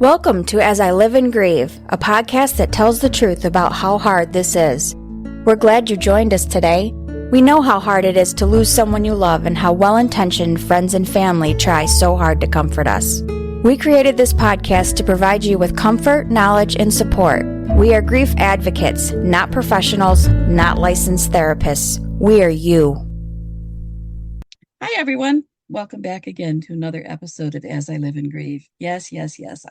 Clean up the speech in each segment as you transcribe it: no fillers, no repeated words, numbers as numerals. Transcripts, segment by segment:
Welcome to As I Live and Grieve, a podcast that tells the truth about how hard this is. We're glad you joined us today. We know how hard it is to lose someone you love and how well-intentioned friends and family try so hard to comfort us. We created this podcast to provide you with comfort, knowledge, and support. We are grief advocates, not professionals, not licensed therapists. We are you. Hi, everyone. Welcome back again to another episode of As I Live and Grieve. Yes.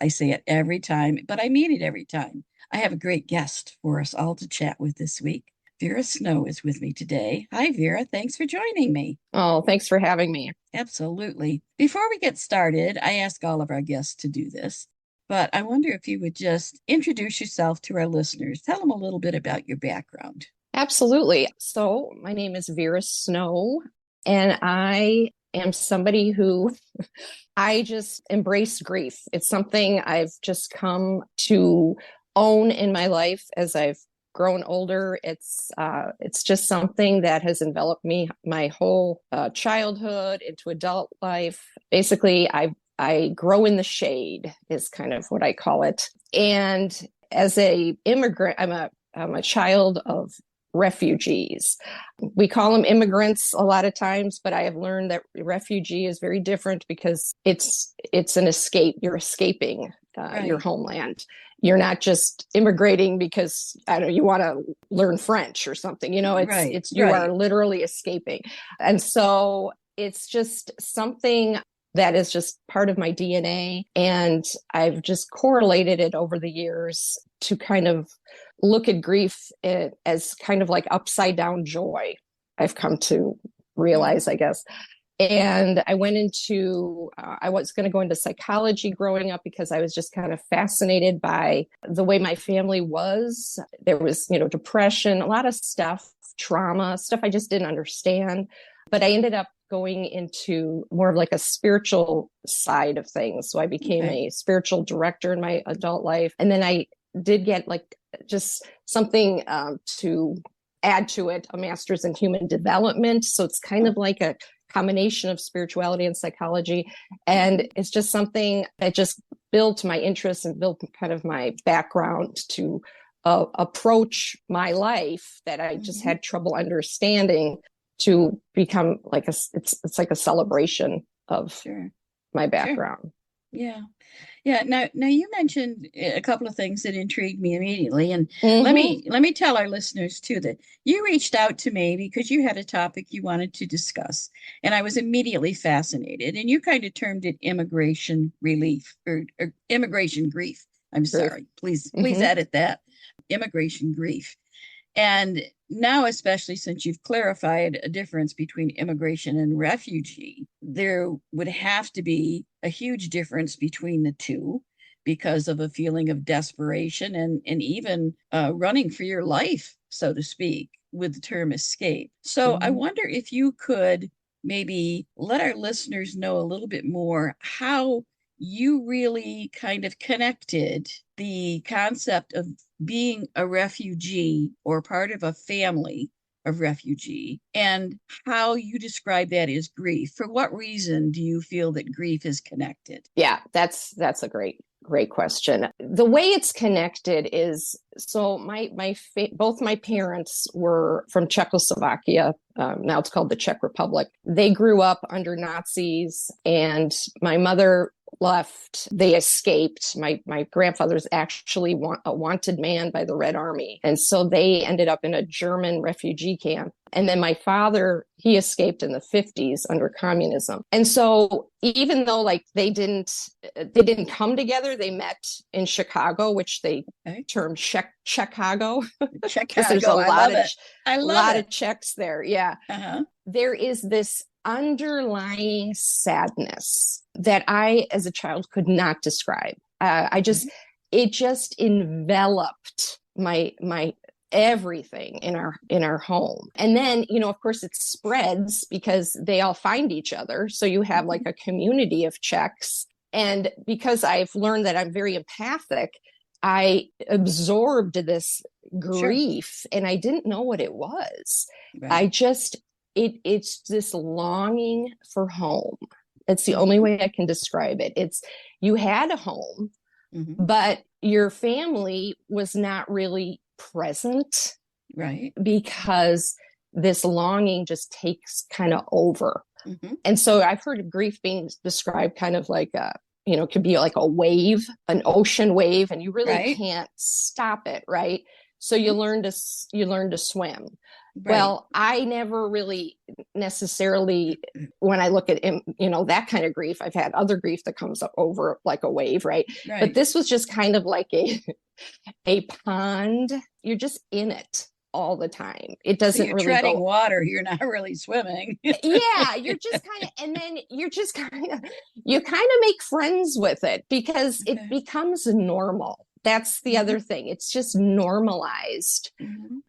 I say it every time, but I mean it every time. I have a great guest for us all to chat with this week. Vera Snow is with me today. Hi, Vera. Thanks for joining me. Oh, thanks for having me. Absolutely. Before we get started, I ask all of our guests to do this, but I wonder if you would just introduce yourself to our listeners. Tell them a little bit about your background. Absolutely. So my name is Vera Snow, and I am somebody who I just embrace grief. It's something I've just come to own in my life as I've grown older. It's just something that has enveloped me my whole childhood into adult life. Basically, I grow in the shade is kind of what I call it. And as a immigrant, I'm a child of refugees. We call them immigrants a lot of times, but I have learned that refugee is very different because it's an escape. You're escaping your homeland. You're not just immigrating because you want to learn French or something. You are literally escaping. And so it's just something that is just part of my DNA. And I've just correlated it over the years to kind of look at grief as kind of like upside down joy. I've come to realize, I guess. And I went into, I was going to go into psychology growing up because I was just kind of fascinated by the way my family was. There was, depression, a lot of stuff, trauma, stuff I just didn't understand. But I ended up going into more of like a spiritual side of things. So I became a spiritual director in my adult life. And then I did get like just something to add to it, a master's in human development. So it's kind of like a combination of spirituality and psychology. And it's just something that just built my interest and built kind of my background to approach my life that I just had trouble understanding to become like it's like a celebration of my background. Sure. Yeah. Now you mentioned a couple of things that intrigued me immediately, and let me tell our listeners too that you reached out to me because you had a topic you wanted to discuss, and I was immediately fascinated. And you kind of termed it immigration relief or immigration grief. I'm sorry. Please edit that. Immigration grief. And now, especially since you've clarified a difference between immigration and refugee, there would have to be a huge difference between the two because of a feeling of desperation and even running for your life, so to speak, with the term escape. So I wonder if you could maybe let our listeners know a little bit more how you really kind of connected the concept of being a refugee or part of a family of refugee and how you describe that as grief. For what reason do you feel that grief is connected? Yeah, that's a great question. The way it's connected is, so both my parents were from Czechoslovakia. Now it's called the Czech Republic. They grew up under Nazis, and my mother left. They escaped. My grandfather's actually a wanted man by the Red Army. And so they ended up in a German refugee camp. And then my father, he escaped in the 50s under communism. And so even though like they didn't come together, they met in Chicago, which they termed Chicago. Because there's a lot of Czechs there. Yeah. There is this underlying sadness that I, as a child, could not describe. It just enveloped my everything in our home. And then, of course it spreads because they all find each other. So you have like a community of Czechs. And because I've learned that I'm very empathic, I absorbed this grief and I didn't know what it was. It's this longing for home. It's the only way I can describe it. It's you had a home, but your family was not really present. Right. Because this longing just takes kind of over. And so I've heard of grief being described kind of like it could be like a wave, an ocean wave, and you really can't stop it, right? So you learn to swim. Right. Well, I never really necessarily, when I look at that kind of grief, I've had other grief that comes up over like a wave, right? But this was just kind of like a pond. You're just in it all the time. It doesn't you're really treading water. You're not really swimming. Yeah, you're just kind of, and then you kind of make friends with it because it becomes normal. That's the other thing. It's just normalized.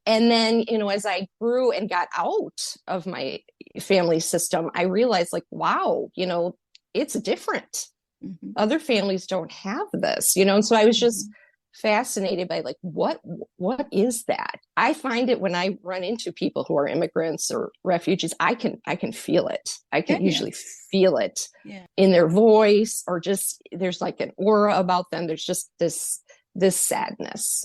And then, as I grew and got out of my family system, I realized like, wow, it's different. Other families don't have this, and so I was just fascinated by like, what is that? I find it when I run into people who are immigrants or refugees, I can feel it. I can usually feel it in their voice, or just, there's like an aura about them. There's just this sadness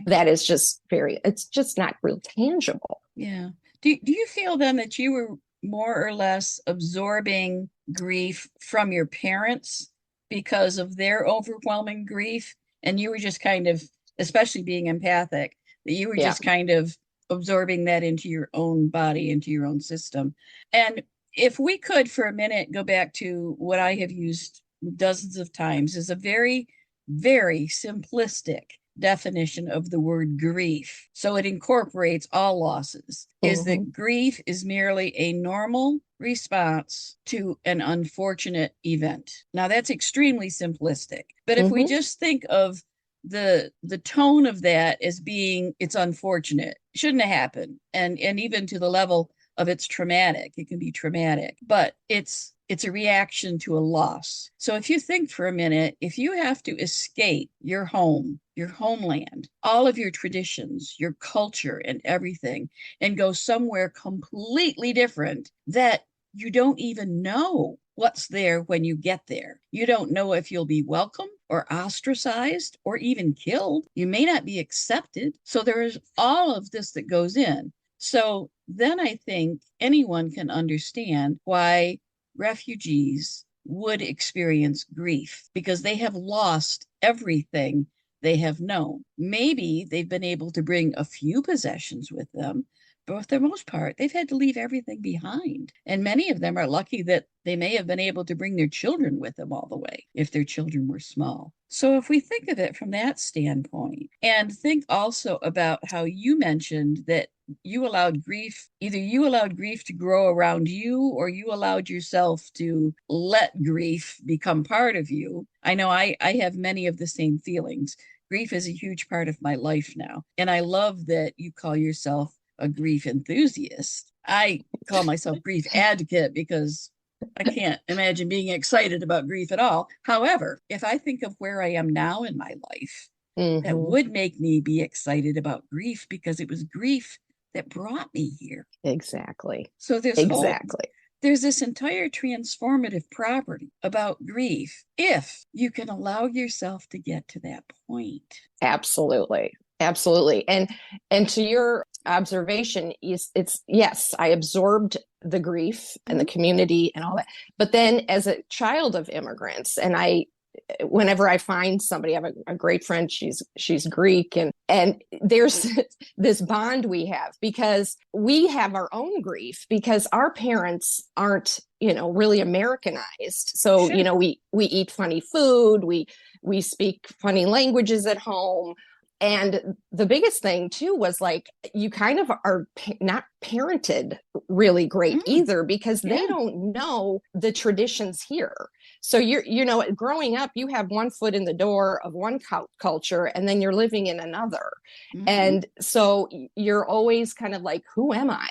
that is just it's just not real tangible. Yeah. Do you feel then that you were more or less absorbing grief from your parents because of their overwhelming grief? And you were just kind of, especially being empathic, that you were just kind of absorbing that into your own body, into your own system. And if we could for a minute go back to what I have used dozens of times is a very, very simplistic definition of the word grief. So it incorporates all losses, is that grief is merely a normal response to an unfortunate event. Now that's extremely simplistic, but if we just think of the tone of that as being, it's unfortunate, shouldn't have happened, and even to the level of it's traumatic, it can be traumatic, but it's a reaction to a loss. So if you think for a minute, if you have to escape your home, your homeland, all of your traditions, your culture and everything, and go somewhere completely different that you don't even know what's there when you get there. You don't know if you'll be welcome or ostracized or even killed. You may not be accepted. So there is all of this that goes in. So then I think anyone can understand why refugees would experience grief, because they have lost everything they have known. Maybe they've been able to bring a few possessions with them, but for the most part, they've had to leave everything behind. And many of them are lucky that they may have been able to bring their children with them all the way, if their children were small. So if we think of it from that standpoint, and think also about how you mentioned that you allowed grief, either you allowed grief to grow around you, or you allowed yourself to let grief become part of you. I know I have many of the same feelings. Grief is a huge part of my life now. And I love that you call yourself a grief enthusiast. I call myself grief advocate because I can't imagine being excited about grief at all. However, if I think of where I am now in my life, that would make me be excited about grief, because it was grief that brought me here. Exactly. So there's this entire transformative property about grief if you can allow yourself to get to that point. Absolutely. And to your observation, it's yes, I absorbed the grief and the community and all that. But then as a child of immigrants, and whenever I find somebody, I have a great friend, she's Greek, and there's this bond we have, because we have our own grief because our parents aren't, really Americanized. So, we eat funny food, we speak funny languages at home. And the biggest thing too was like, you kind of are not parented really great either, because they don't know the traditions here. So growing up, you have one foot in the door of one culture, and then you're living in another. And so you're always kind of like, who am I?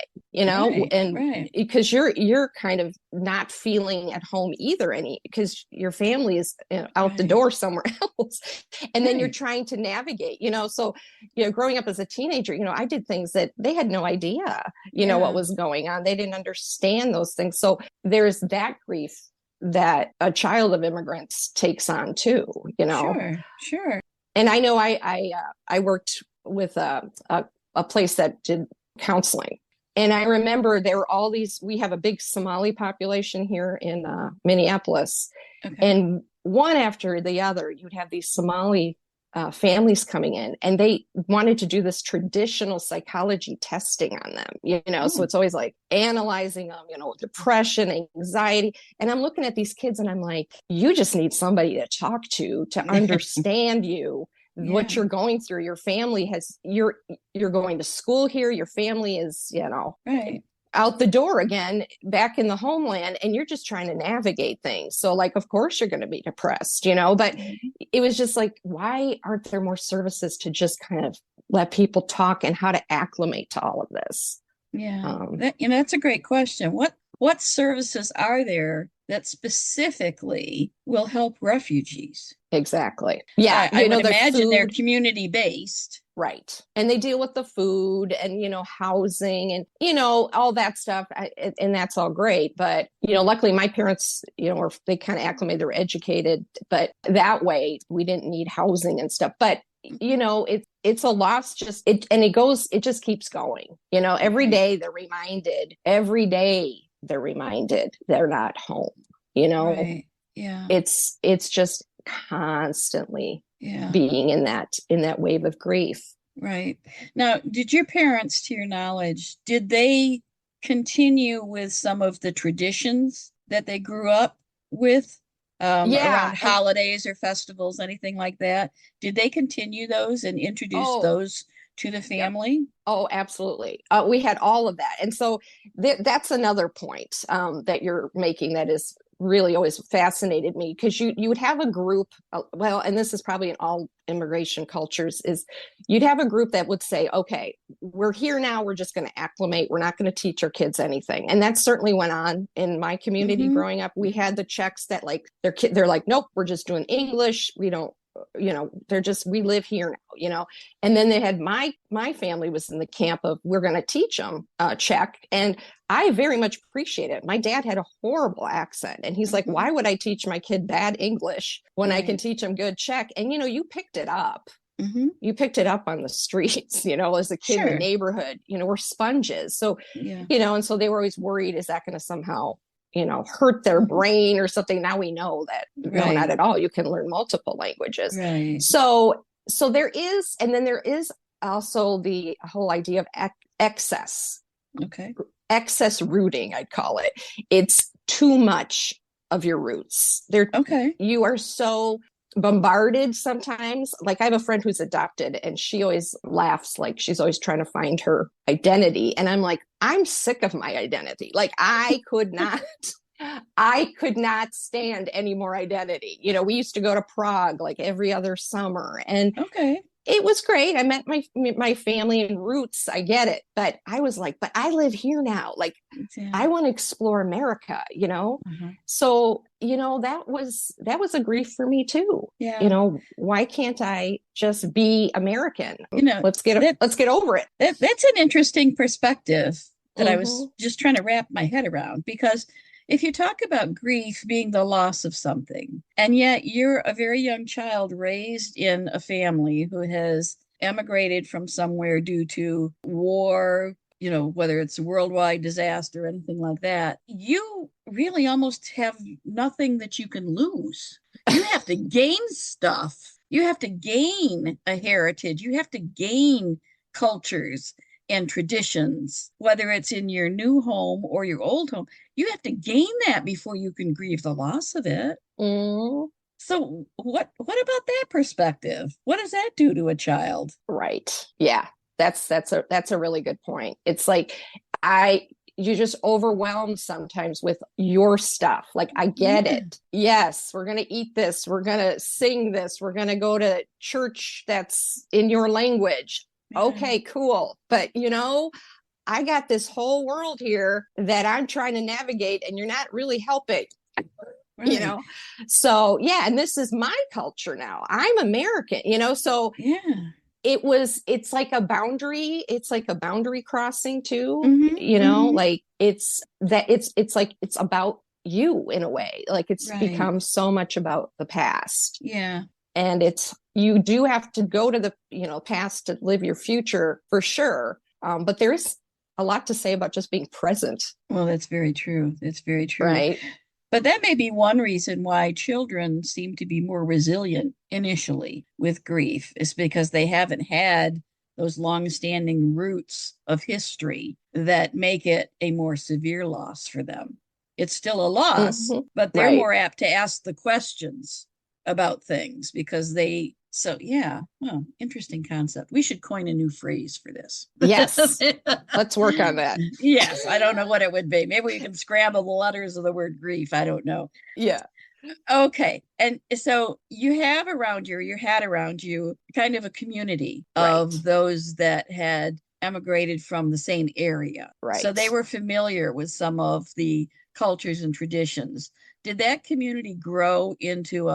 Because you're kind of not feeling at home either, because your family is out the door somewhere else. And then you're trying to navigate, so, growing up as a teenager, I did things that they had no idea, what was going on. They didn't understand those things. So there's that grief that a child of immigrants takes on too, Sure. And I know I worked with a place that did counseling. And I remember there were all these, we have a big Somali population here in Minneapolis. Okay. And one after the other, you'd have these Somali families coming in, and they wanted to do this traditional psychology testing on them, so it's always like analyzing them, depression, anxiety. And I'm looking at these kids and I'm like, you just need somebody to talk to understand you. What you're going through, your family you're going to school here, your family is, right out the door again, back in the homeland, and you're just trying to navigate things. So like, of course you're going to be depressed, but it was just like, why aren't there more services to just kind of let people talk and how to acclimate to all of this? Yeah. That's a great question. What services are there that specifically will help refugees? Exactly. Yeah. I would imagine they're community-based. Right. And they deal with the food and, housing and, all that stuff. And that's all great. But, luckily my parents, they kind of acclimated, they were educated, but that way we didn't need housing and stuff. But, it's a loss it just keeps going. Every day they're reminded they're not home, Right. Yeah. It's just constantly being in that wave of grief. Right. Now, did your parents, to your knowledge, did they continue with some of the traditions that they grew up with around holidays or festivals, anything like that? Did they continue those and introduce those to the family? Yep. Oh, absolutely. We had all of that. And so that's another point that you're making that is really always fascinated me, because you would have a group, and this is probably in all immigration cultures, is you'd have a group that would say, okay, we're here now, we're just going to acclimate, we're not going to teach our kids anything. And that certainly went on in my community growing up. We had the Czechs that like they're like, nope, we're just doing English, we don't, we live here now, and then they had my family was in the camp of, we're going to teach them Czech. And I very much appreciate it. My dad had a horrible accent, and he's like, why would I teach my kid bad English when I can teach him good Czech? And, you picked it up. You picked it up on the streets, as a kid in the neighborhood, we're sponges. So, and so they were always worried, is that going to somehow hurt their brain or something? Now we know that no, not at all. You can learn multiple languages. Right. So there is, and then there is also the whole idea of excess. Okay. Excess rooting, I'd call it. It's too much of your roots. You are so bombarded sometimes. Like, I have a friend who's adopted, and she always laughs, like she's always trying to find her identity. And I'm like, I'm sick of my identity. Like, I could not stand any more identity. We used to go to Prague like every other summer, and it was great. I met my family and roots. I get it. But I was like, but I live here now. Like, I want to explore America, So, that was a grief for me too. Yeah. Why can't I just be American? Let's get over it. That's an interesting perspective that I was just trying to wrap my head around, because if you talk about grief being the loss of something, and yet you're a very young child raised in a family who has emigrated from somewhere due to war, whether it's a worldwide disaster or anything like that, you really almost have nothing that you can lose. You have to gain stuff. You have to gain a heritage. You have to gain cultures and traditions, whether it's in your new home or your old home. You have to gain that before you can grieve the loss of it. So what about that perspective? What does that do to a child? Right. Yeah. That's a really good point. It's like, you're just overwhelmed sometimes with your stuff. Like, I get it. Yes, we're going to eat this. We're going to sing this. We're going to go to church that's in your language. Okay, cool. But, I got this whole world here that I'm trying to navigate, and you're not really helping, So, and this is my culture now. I'm American, so it's like a boundary. It's like a boundary crossing too, like it's like, it's about you in a way. Like it's become so much about the past. Yeah. And you do have to go to the, past to live your future for sure. But there is a lot to say about just being present. Well, that's very true. That's very true. Right. But that may be one reason why children seem to be more resilient initially with grief, is because they haven't had those long-standing roots of history that make it a more severe loss for them. It's still a loss, but they're more apt to ask the questions about things because well, interesting concept. We should coin a new phrase for this. Yes. Let's work on that. Yes. I don't know what it would be. Maybe we can scramble the letters of the word grief. I don't know. Yeah. Okay. And so you had around you kind of a community of those that had emigrated from the same area. Right. So they were familiar with some of the cultures and traditions. Did that community grow into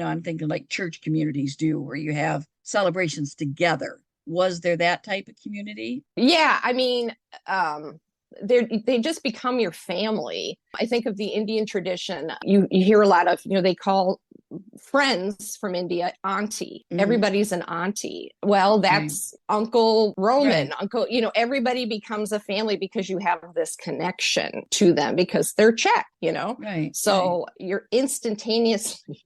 I'm thinking like church communities do, where you have celebrations together? Was there that type of community? Yeah. I mean, they just become your family. I think of the Indian tradition. You hear a lot of, they call friends from India auntie. Everybody's an auntie. Well, that's Uncle Roman, Uncle, everybody becomes a family because you have this connection to them because they're Czech, Right. So you're instantaneously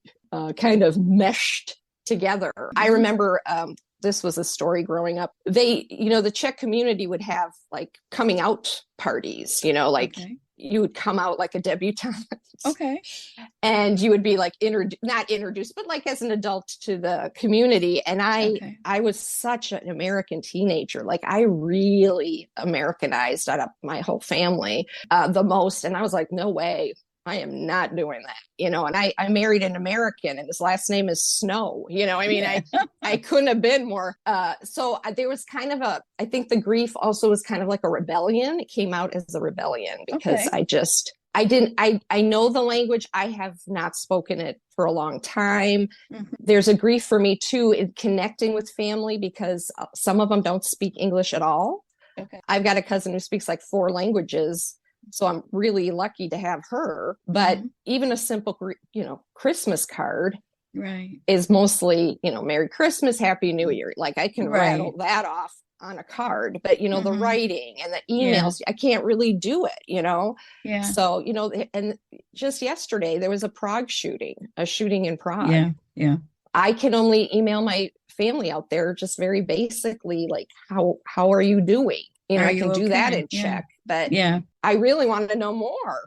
kind of meshed together. I remember this was a story growing up. They, the Czech community would have like coming out parties, you would come out like a debutante. Okay. And you would be like not introduced, but like as an adult to the community. And I was such an American teenager. Like I really Americanized out of my whole family the most. And I was like, no way. I am not doing that, and I married an American and his last name is Snow, I couldn't have been more. So there was kind of I think the grief also was kind of like a rebellion. It came out as a rebellion because I know the language. I have not spoken it for a long time. There's a grief for me too in connecting with family because some of them don't speak English at all. Okay. I've got a cousin who speaks like 4 languages. So I'm really lucky to have her. But even a simple, Christmas card is mostly, Merry Christmas, Happy New Year. Like I can rattle that off on a card, but the writing and the emails, I can't really do it, Yeah. So, and just yesterday there was a shooting in Prague. Yeah. Yeah. I can only email my family out there just very basically, like, how are you doing? I can do that in Czech, but I really want to know more,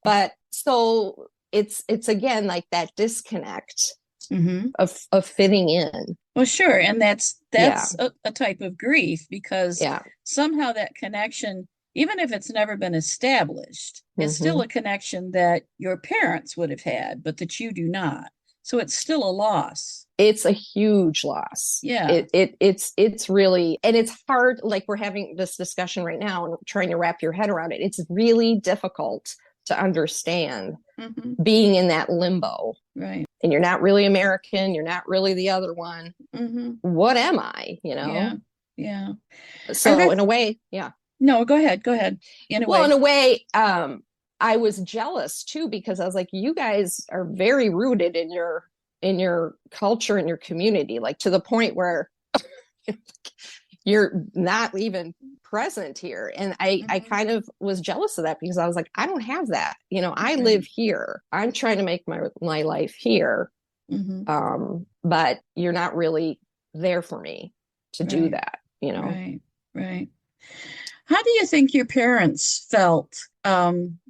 but so it's again, like that disconnect of fitting in. Well, sure. And that's a type of grief because somehow that connection, even if it's never been established, is still a connection that your parents would have had, but that you do not. So it's still a loss. It's a huge loss. Yeah. It's really, and it's hard. Like we're having this discussion right now and trying to wrap your head around it. It's really difficult to understand being in that limbo. Right. And you're not really American. You're not really the other one. What am I, Yeah. So in a way, No, go ahead. In a way, I was jealous too, because I was like, you guys are very rooted in your culture and your community, like to the point where you're not even present here. And I kind of was jealous of that because I was like, I don't have that. I live here. I'm trying to make my life here. But you're not really there for me to do that, Right. How do you think your parents felt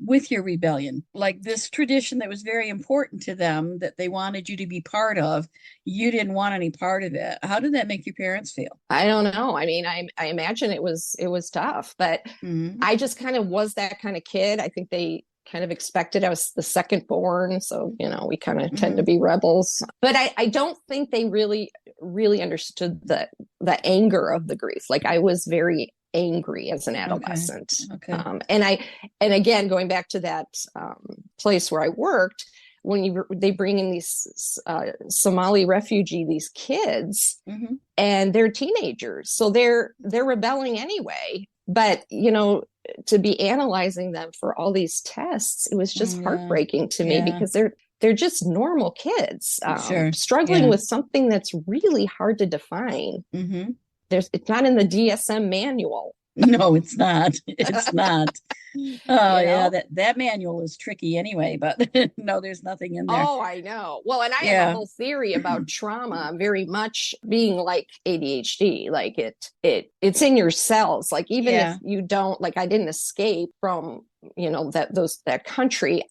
with your rebellion? Like this tradition that was very important to them, that they wanted you to be part of, you didn't want any part of it. How did that make your parents feel? I don't know. I mean, I imagine it was tough, but I just kind of was that kind of kid. I think they kind of expected I was the second born. So, we kind of tend to be rebels, but I don't think they really understood the anger of the grief. Like I was very angry as an adolescent. Okay. And again, going back to that place where I worked, when they bring in these Somali these kids, and they're teenagers, so they're rebelling anyway. But to be analyzing them for all these tests, it was just heartbreaking to me because they're just normal kids struggling with something that's really hard to define. It's not in the DSM manual. No, it's not. It's not. Oh, yeah, that manual is tricky anyway, but no, there's nothing in there. Oh, I know. Well, and I have a whole theory about trauma very much being like ADHD. Like it's in your cells. Like even if you don't, like I didn't escape from, that country,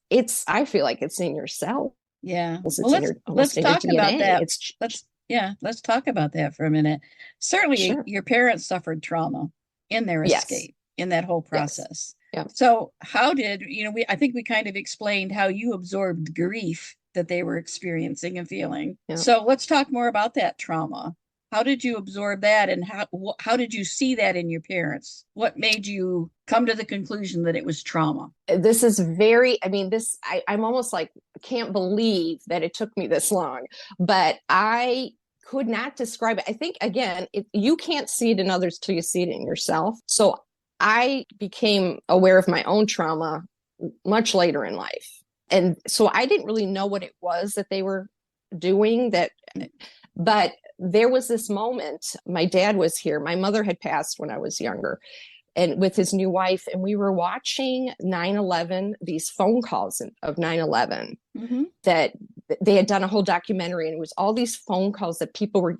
I feel like it's in your cell. Yeah. Well, let's talk about that. Let's talk about that for a minute. Certainly your parents suffered trauma in their escape, in that whole process. Yeah. So how did, I think we kind of explained how you absorbed grief that they were experiencing and feeling. Yeah. So let's talk more about that trauma. How did you absorb that, and how did you see that in your parents? What made you come to the conclusion that it was trauma? This is I'm almost like, can't believe that it took me this long, but I could not describe it. I think, again, you can't see it in others till you see it in yourself. So I became aware of my own trauma much later in life. And so I didn't really know what it was that they were doing but there was this moment. My dad was here. My mother had passed when I was younger, and with his new wife, and we were watching 9/11, these phone calls of 9/11 that they had done a whole documentary, and it was all these phone calls that people were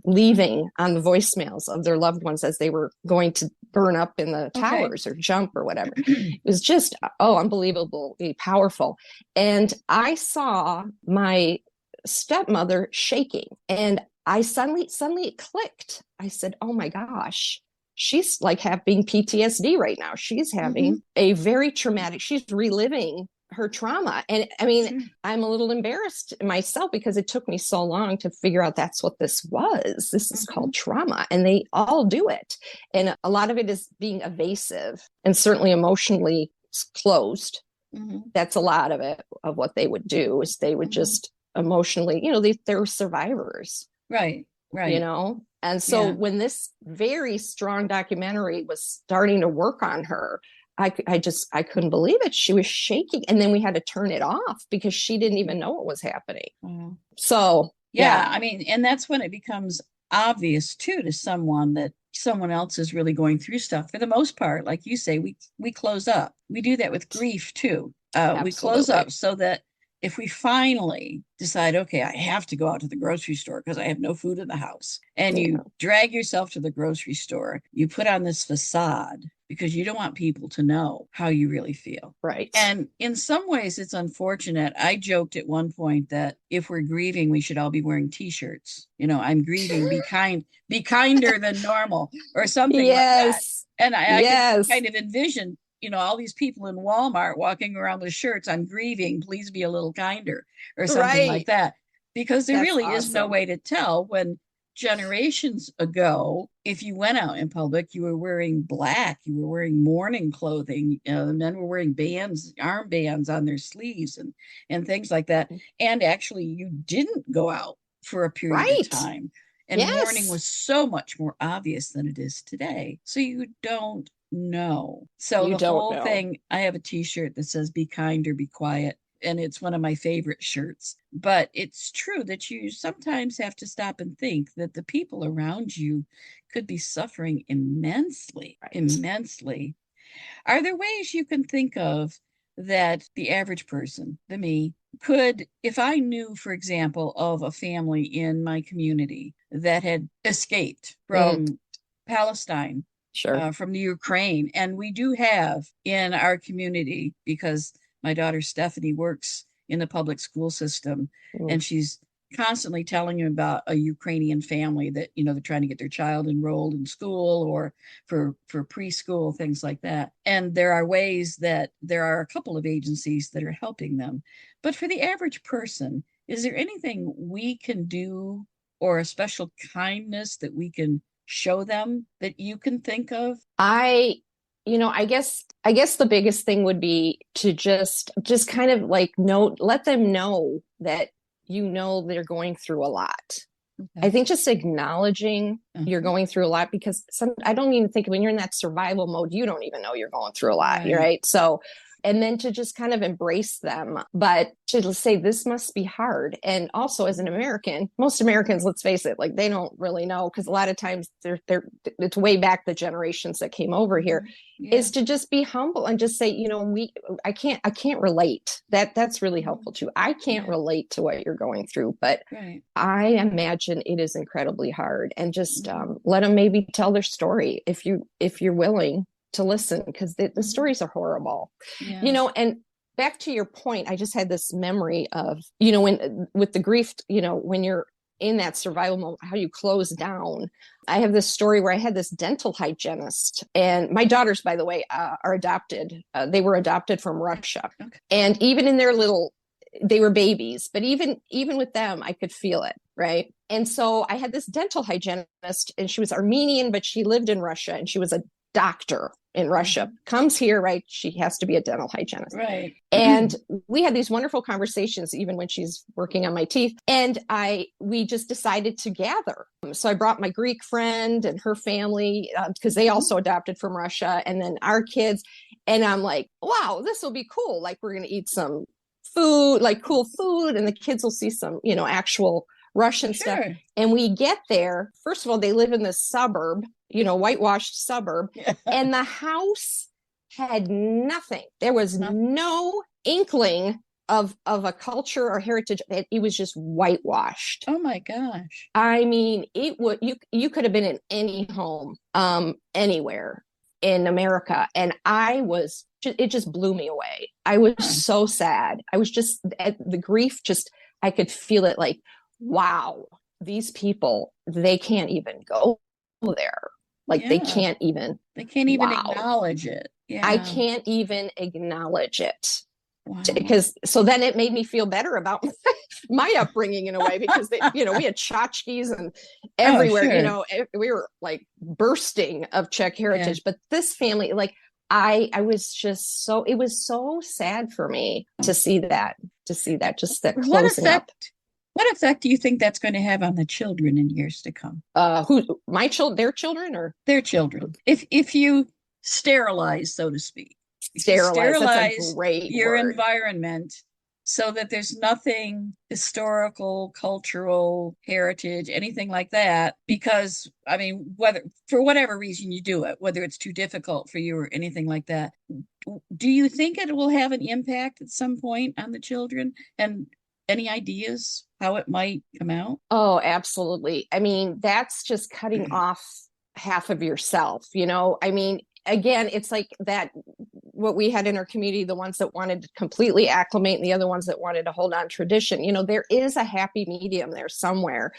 leaving on the voicemails of their loved ones as they were going to burn up in the towers or jump or whatever. It was just, unbelievably powerful. And I saw my stepmother shaking, and I suddenly it clicked. I said, oh my gosh, she's like having PTSD right now. She's having a very traumatic, she's reliving her trauma. And I mean, I'm a little embarrassed myself because it took me so long to figure out that's what this was. This is called trauma, and they all do it. And a lot of it is being evasive and certainly emotionally closed. That's a lot of it, of what they would do, is they would just emotionally, they were survivors. Right. And so when this very strong documentary was starting to work on her, I couldn't believe it. She was shaking, and then we had to turn it off because she didn't even know what was happening. So I mean, and that's when it becomes obvious too to someone that someone else is really going through stuff. For the most part, like you say, we close up. We do that with grief too. We close up so that if we finally decide, okay, I have to go out to the grocery store because I have no food in the house, and you drag yourself to the grocery store, you put on this facade because you don't want people to know how you really feel. Right. And in some ways, it's unfortunate. I joked at one point that if we're grieving, we should all be wearing T-shirts. I'm grieving, be kinder than normal, or something like that. And I can kind of envision all these people in Walmart walking around with shirts, I'm grieving, please be a little kinder, or something like that. Because there really is no way to tell. When generations ago, if you went out in public, you were wearing black, you were wearing mourning clothing. The men were wearing armbands on their sleeves and things like that. And actually, you didn't go out for a period of time. And mourning was so much more obvious than it is today. So you don't know. So the whole thing, I have a T-shirt that says be kind or be quiet, and it's one of my favorite shirts. But it's true that you sometimes have to stop and think that the people around you could be suffering immensely. Are there ways you can think of that the average person, the me, could, if I knew, for example, of a family in my community that had escaped from Palestine, from the Ukraine. And we do have in our community, because my daughter Stephanie works in the public school system, and she's constantly telling you about a Ukrainian family that, they're trying to get their child enrolled in school or for preschool, things like that. And there are ways that there are a couple of agencies that are helping them. But for the average person, is there anything we can do, or a special kindness that we can show them that you can think of? I guess the biggest thing would be to just kind of like let them know that they're going through a lot. I think just acknowledging you're going through a lot, because I don't even think when you're in that survival mode, you don't even know you're going through a lot, right? So, and then to just kind of embrace them, but to say this must be hard. And also as an American, most Americans, let's face it, like they don't really know, because a lot of times it's way back the generations that came over here, is to just be humble and just say, you know, I can't relate. That's really helpful too. I can't relate to what you're going through, but I imagine it is incredibly hard. And just let them maybe tell their story if you're willing to listen, because the stories are horrible, you know. And back to your point, I just had this memory of, you know, when with the grief, you know, when you're in that survival mode, how you close down. I have this story where I had this dental hygienist, and my daughters, by the way, are adopted. They were adopted from Russia. And even in their they were babies, but even with them, I could feel it. Right. And so I had this dental hygienist, and she was Armenian, but she lived in Russia, and she was a doctor in Russia, comes here, right? She has to be a dental hygienist. Right. And we had these wonderful conversations, even when she's working on my teeth. And we just decided to gather. So I brought my Greek friend and her family, because they also adopted from Russia, and then our kids. And I'm like, wow, this will be cool. Like, we're going to eat some food, like cool food, and the kids will see some, you know, actual Russian stuff. And we get there. First of all, they live in this suburb, you know, whitewashed suburb. And the house had nothing. There was no inkling of a culture or heritage. It was just whitewashed. Oh my gosh. I mean, it would, you could have been in any home, anywhere in America. And it just blew me away. I was so sad. I was just, the grief, I could feel it, like, wow, these people, they can't even go there. Like they can't even acknowledge it. I can't even acknowledge it. Wow. Because so then it made me feel better about my upbringing in a way, because they, you know, we had tchotchkes and everywhere, you know, we were like bursting of Czech heritage, but this family, like I was just it was so sad for me to see that, just that closing up. What effect do you think that's going to have on the children in years to come? Their children, or their children? If you sterilize, so to speak, sterilize your word. Environment, so that there's nothing historical, cultural, heritage, anything like that. Because I mean, whether for whatever reason you do it, whether it's too difficult for you or anything like that, do you think it will have an impact at some point on the children? And any ideas how it might come out? Oh, absolutely. I mean, that's just cutting off half of yourself, you know? I mean, again, it's like that, what we had in our community, the ones that wanted to completely acclimate and the other ones that wanted to hold on tradition. You know, there is a happy medium there somewhere,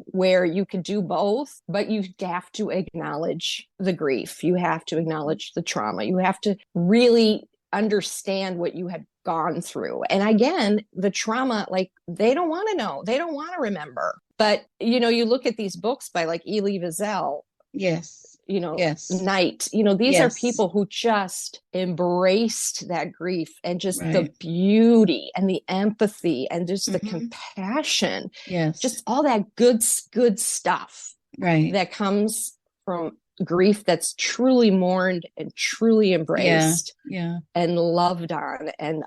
where you could do both, but you have to acknowledge the grief. You have to acknowledge the trauma. You have to really understand what you had gone through. And again, the trauma, like they don't want to know, they don't want to remember. But, you know, you look at these books by like Elie Wiesel, you know, Night, you know, these are people who just embraced that grief and just the beauty and the empathy and just the compassion, just all that good stuff that comes from grief that's truly mourned and truly embraced and loved on. And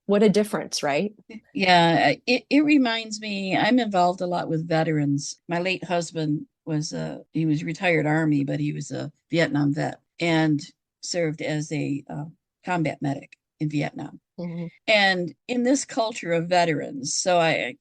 what a difference, right? It reminds me, I'm involved a lot with veterans. My late husband he was retired Army, but he was a Vietnam vet and served as a combat medic in Vietnam. And in this culture of veterans, so I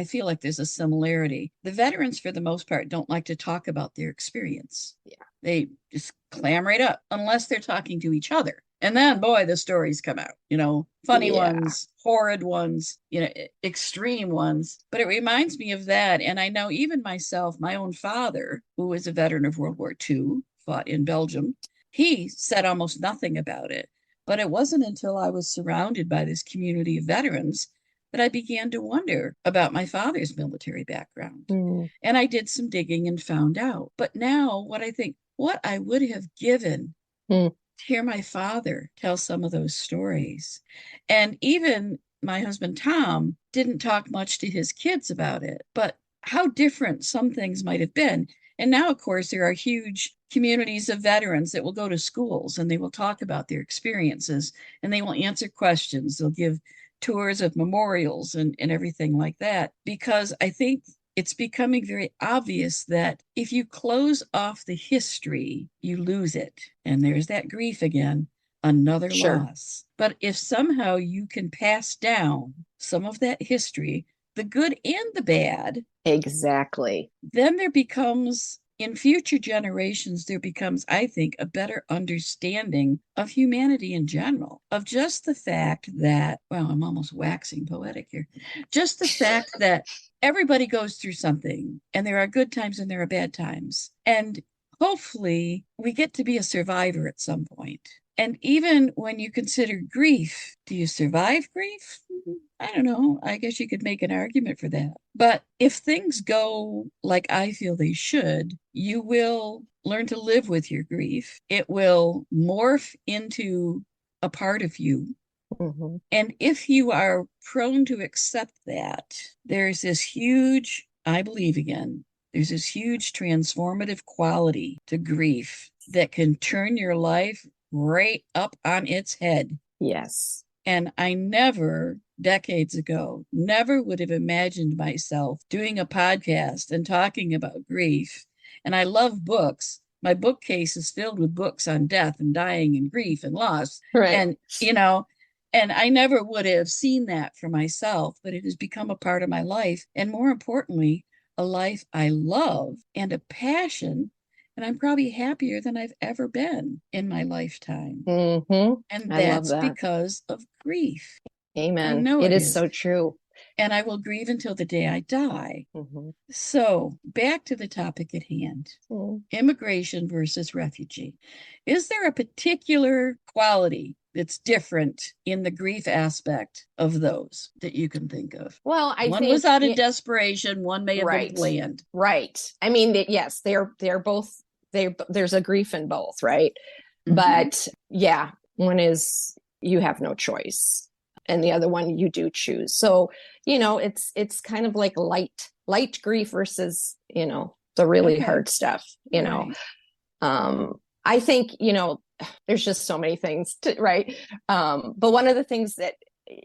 feel like there's a similarity. The veterans, for the most part, don't like to talk about their experience. They just clam right up unless they're talking to each other. And then, boy, the stories come out, you know, funny ones, horrid ones, you know, extreme ones. But it reminds me of that. And I know even myself, my own father, who was a veteran of World War II, fought in Belgium, he said almost nothing about it. But it wasn't until I was surrounded by this community of veterans that I began to wonder about my father's military background. And I did some digging and found out. But now what I would have given to hear my father tell some of those stories. And even my husband, Tom, didn't talk much to his kids about it. But how different some things might have been. And now, of course, there are huge communities of veterans that will go to schools and they will talk about their experiences and they will answer questions. They'll give tours of memorials and everything like that, because I think it's becoming very obvious that if you close off the history, you lose it. And there's that grief again, another loss. But if somehow you can pass down some of that history, the good and the bad. Exactly. Then there becomes, in future generations, there becomes, I think, a better understanding of humanity in general, of just the fact that, well, I'm almost waxing poetic here, just the fact that everybody goes through something and there are good times and there are bad times. And hopefully we get to be a survivor at some point. And even when you consider grief, do you survive grief? I don't know. I guess you could make an argument for that. But if things go like I feel they should, you will learn to live with your grief. It will morph into a part of you. Mm-hmm. And if you are prone to accept that, there's this huge, I believe again, there's this huge transformative quality to grief that can turn your life right up on its head. Yes. And I never, decades ago, never would have imagined myself doing a podcast and talking about grief. And I love books. My bookcase is filled with books on death and dying and grief and loss. Right. And, you know, and I never would have seen that for myself, but it has become a part of my life. And more importantly, a life I love and a passion. And I'm probably happier than I've ever been in my lifetime. Mm-hmm. And I love that's that. because of grief. Amen. I know it is so true. And I will grieve until the day I die. Mm-hmm. So back to the topic at hand, immigration versus refugee. Is there a particular quality that's different in the grief aspect of those that you can think of? Well, one was out of desperation, one may have been planned. Right. I mean, yes, they're both, there's a grief in both, right? Mm-hmm. But yeah, one is you have no choice. And the other one you do choose. So, you know, it's kind of like light grief versus, you know, the really hard stuff, you know. I think, you know, there's just so many things right. But one of the things that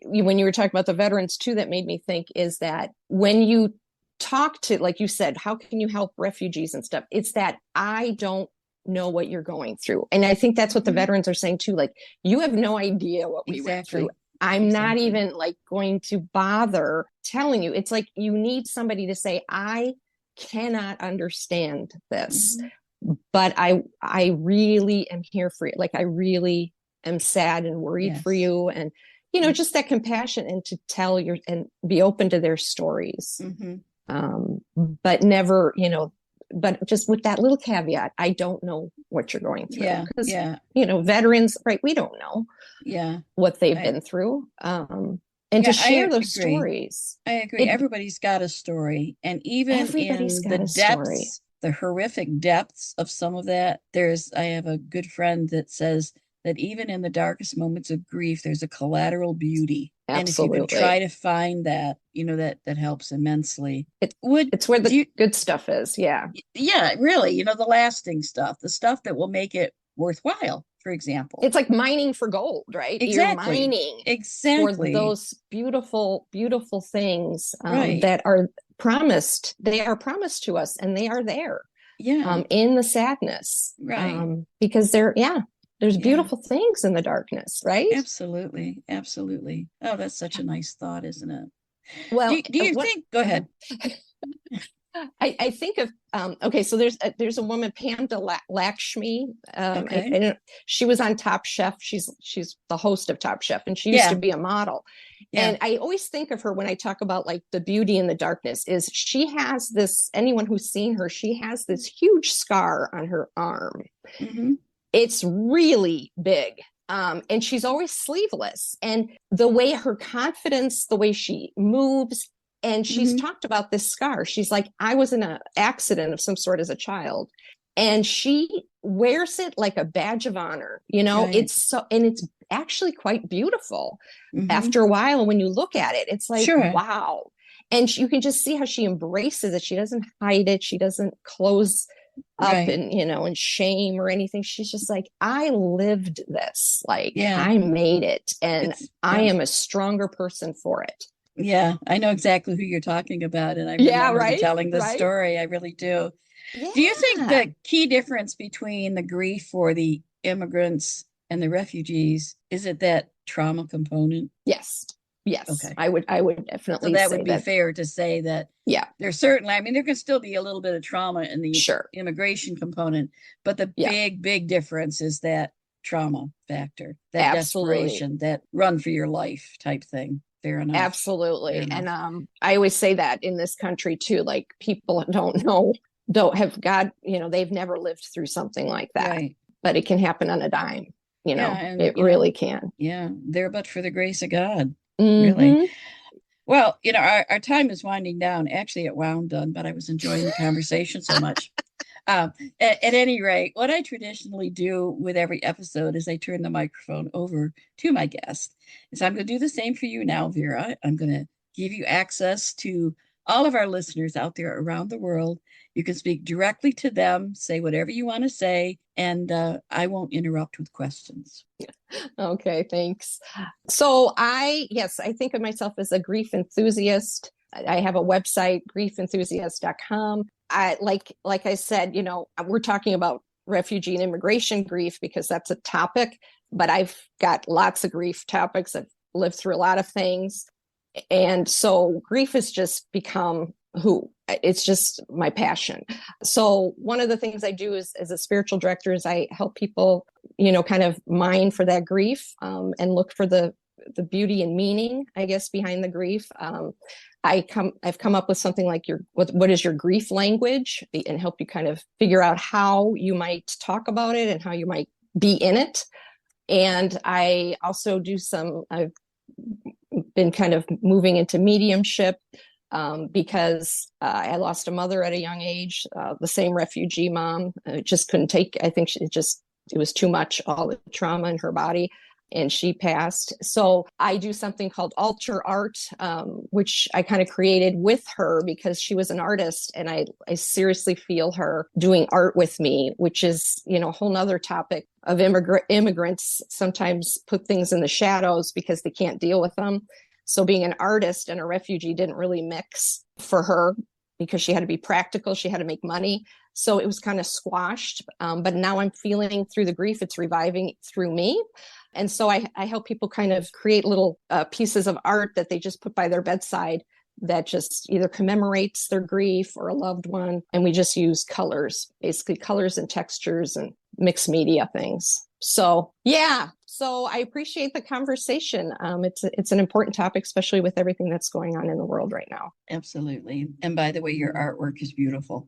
when you were talking about the veterans too, that made me think is that when you talk to, like you said, how can you help refugees and stuff? It's that I don't know what you're going through. And I think that's what the veterans are saying too. Like, you have no idea what we went through. I'm not even like going to bother telling you. It's like you need somebody to say, I cannot understand this, but I really am here for you. Like, I really am sad and worried for you. And, you know, just that compassion and to tell and be open to their stories. But never, you know, but just with that little caveat, I don't know what you're going through. Because, you know, veterans, right, we don't know what they've been through. And to share those stories. I agree. Everybody's got a story. And even in the depths, the horrific depths of some of that, I have a good friend that says that even in the darkest moments of grief, there's a collateral beauty. Absolutely. And if you can try to find that, you know, that helps immensely. It's where the good stuff is. Yeah. Yeah, really. You know, the lasting stuff, the stuff that will make it worthwhile, for example. It's like mining for gold, right? Exactly. You're mining for those beautiful, beautiful things that are promised. They are promised to us and they are there. In the sadness. Right. Because there's beautiful things in the darkness, right? Absolutely. Absolutely. Oh, that's such a nice thought, isn't it? Well, do you think, go ahead. I think of, so there's a woman, Pam Lakshmi. She was on Top Chef. She's the host of Top Chef, and she used to be a model. And I always think of her when I talk about like the beauty in the darkness is she has this, anyone who's seen her, she has this huge scar on her arm. It's really big. And she's always sleeveless. And the way her confidence, the way she moves, and she's talked about this scar. She's like, I was in an accident of some sort as a child. And she wears it like a badge of honor. You know, it's actually quite beautiful. After a while, when you look at it, it's like, wow. And you can just see how she embraces it. She doesn't hide it. She doesn't close up in, in shame or anything. She's just like, I lived this, like I made it, and I am a stronger person for it. Yeah, I know exactly who you're talking about. And I remember telling the story. I really do. Yeah. Do you think the key difference between the grief for the immigrants and the refugees, is it that trauma component? Yes. Okay. I would definitely say that would be fair to say that. Yeah. There's certainly, I mean, there can still be a little bit of trauma in the immigration component, but the big difference is that trauma factor, that desperation, that run for your life type thing. Fair enough. Absolutely. Fair enough. And I always say that in this country too, like people don't have God, they've never lived through something like that, but it can happen on a dime, it really can. Yeah. There, but for the grace of God, mm-hmm. really. Well, our time is winding down. Actually, it wound down, but I was enjoying the conversation so much. At any rate, what I traditionally do with every episode is I turn the microphone over to my guest. So I'm going to do the same for you now, Vera. I'm going to give you access to all of our listeners out there around the world. You can speak directly to them, say whatever you want to say, and I won't interrupt with questions. Okay, thanks. So I think of myself as a grief enthusiast. I have a website, griefenthusiast.com. Like I said, we're talking about refugee and immigration grief because that's a topic, but I've got lots of grief topics. I've lived through a lot of things. And so grief has just become it's just my passion. So one of the things I do as a spiritual director is I help people, kind of mine for that grief and look for the beauty and meaning, I guess, behind the grief. I've come up with something like what is your grief language, and help you kind of figure out how you might talk about it and how you might be in it. And I also I've been kind of moving into mediumship because I lost a mother at a young age, the same refugee mom. Just couldn't take, I think it was too much, all the trauma in her body, and she passed. So I do something called altar art, which I kind of created with her because she was an artist, and I seriously feel her doing art with me, which is, a whole nother topic of immigrants sometimes put things in the shadows because they can't deal with them. So being an artist and a refugee didn't really mix for her because she had to be practical. She had to make money. So it was kind of squashed. But now I'm feeling through the grief, it's reviving through me. And so I help people kind of create little pieces of art that they just put by their bedside that just either commemorates their grief or a loved one. And we just use colors, basically colors and textures and mixed media things. So, yeah. So I appreciate the conversation. It's an important topic, especially with everything that's going on in the world right now. Absolutely. And by the way, your artwork is beautiful.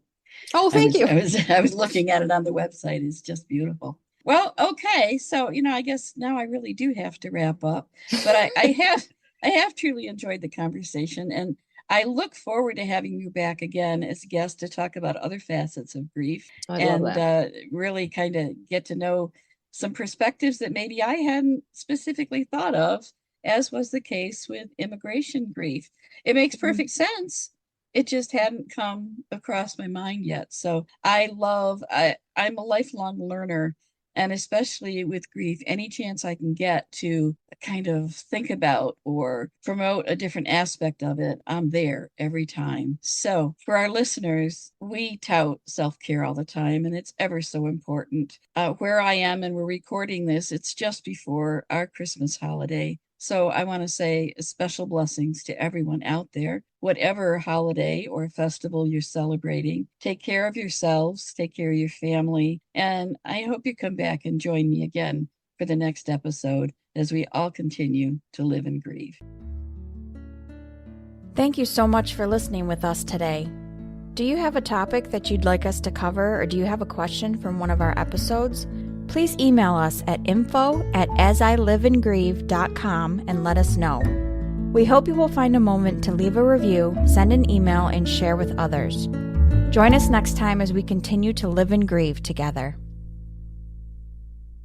Oh, thank you. I was looking at it on the website. It's just beautiful. Well, okay. So, I guess now I really do have to wrap up, but I have truly enjoyed the conversation, and I look forward to having you back again as a guest to talk about other facets of grief and really kind of get to know some perspectives that maybe I hadn't specifically thought of, as was the case with immigration grief. It makes perfect sense. It just hadn't come across my mind yet. So I'm a lifelong learner, and especially with grief, any chance I can get to kind of think about or promote a different aspect of it, I'm there every time. So for our listeners, we tout self-care all the time, and it's ever so important. Where I am, and we're recording this, it's just before our Christmas holiday. So I want to say special blessings to everyone out there. Whatever holiday or festival you're celebrating, take care of yourselves, take care of your family, and I hope you come back and join me again for the next episode as we all continue to live and grieve. Thank you so much for listening with us today. Do you have a topic that you'd like us to cover, or do you have a question from one of our episodes? Please email us at info@asiliveandgrieve.com and let us know. We hope you will find a moment to leave a review, send an email, and share with others. Join us next time as we continue to live and grieve together.